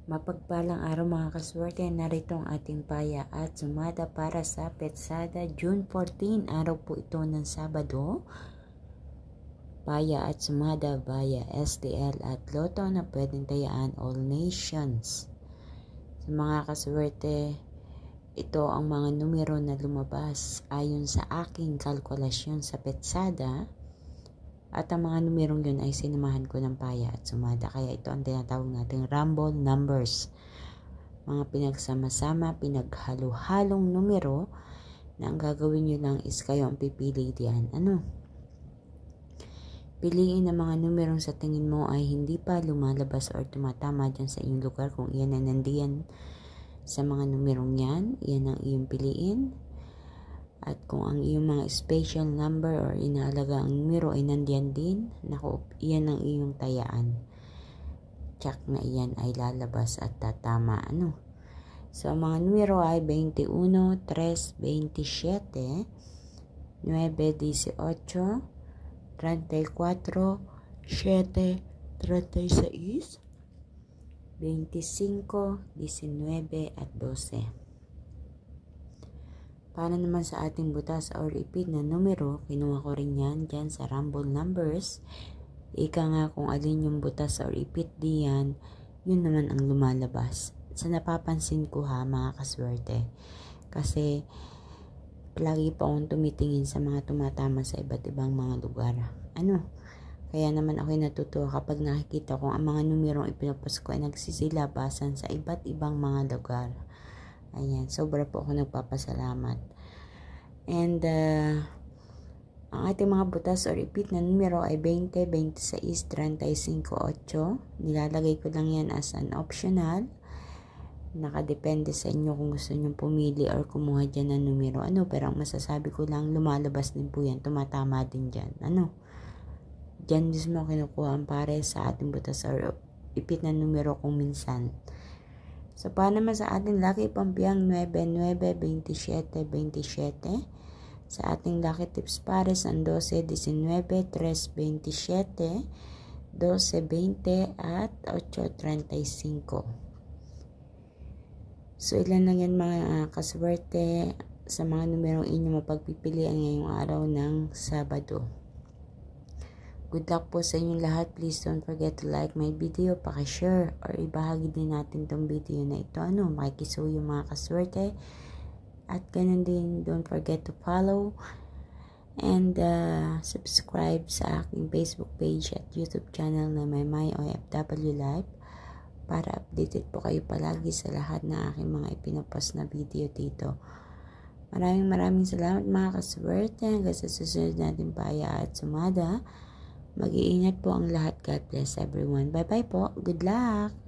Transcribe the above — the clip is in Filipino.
Mapagpalang araw mga kaswerte, narito ang ating paya at sumada para sa Petsada June 14, araw po ito ng Sabado. Paya at sumada via STL at Lotto na pwedeng tayaan all nations. Sa mga kaswerte, ito ang mga numero na lumabas ayon sa aking kalkulasyon sa Petsada. At ang mga numerong yun ay sinamahan ko ng paya at sumada. Kaya ito ang tinatawag nating rumble numbers. Mga pinagsama-sama, pinaghalo-halong numero na ang gagawin nyo lang is kayo ang pipili diyan. Piliin ang mga numerong sa tingin mo ay hindi pa lumalabas or tumatama dyan sa inyong lugar. Kung iyan ay nandiyan sa mga numerong yan, iyan ang iyong piliin. At kung ang iyong mga special number or inaalaga ang numero ay nandiyan din, naku, iyan ang iyong tayaan. Check na iyan ay lalabas at tatama. So, ang mga numero ay 21, 3, 27, 9, 18, 34, 7, 36, 25, 19, at 12. Para naman sa ating butas or repeat na numero, kinuha ko rin yan dyan sa rumble numbers. Ika nga kung alin yung butas or repeat diyan, yun naman ang lumalabas. Sa napapansin ko mga kaswerte. Kasi lagi pa akong tumitingin sa mga tumatama sa iba't ibang mga lugar. Kaya naman ako'y natutuwa kapag nakikita ko ang mga numerong ipinapos ko ay nagsisilabasan sa iba't ibang mga lugar. Ayan, sobra po ako nagpapasalamat. And ang ating mga butas o repeat na numero ay 20, 26, 35, 8. Nilalagay ko lang yan as an optional. Nakadepende sa inyo kung gusto nyo pumili or kumuha dyan ng numero. Pero ang masasabi ko lang, lumalabas din po yan. Tumatama din dyan. Dyan mismo kinukuha ang pare sa ating butas or repeat na numero kung minsan. So, paano naman sa ating lucky pampiyang 9, 9, 27, 27. Sa ating lucky tips pares ang 12, 19, 3, 27, 12, 20, at 8, 35. So, ilan lang yan mga kaswerte sa mga numerong inyo mapagpipilian ngayong araw ng Sabado. Good luck po sa inyong lahat. Please don't forget to like my video, paki-share, or ibahagi din natin tong video na ito. Makikisuyo mga kaswerte. At ganun din, don't forget to follow and subscribe sa aking Facebook page at YouTube channel na may OFW Life para updated po kayo palagi sa lahat na aking mga ipinopost na video dito. Maraming salamat mga kaswerte. Hanggang sa susunod natin paya at sumada. Mag-iingat po ang lahat. God bless everyone. Bye-bye po. Good luck!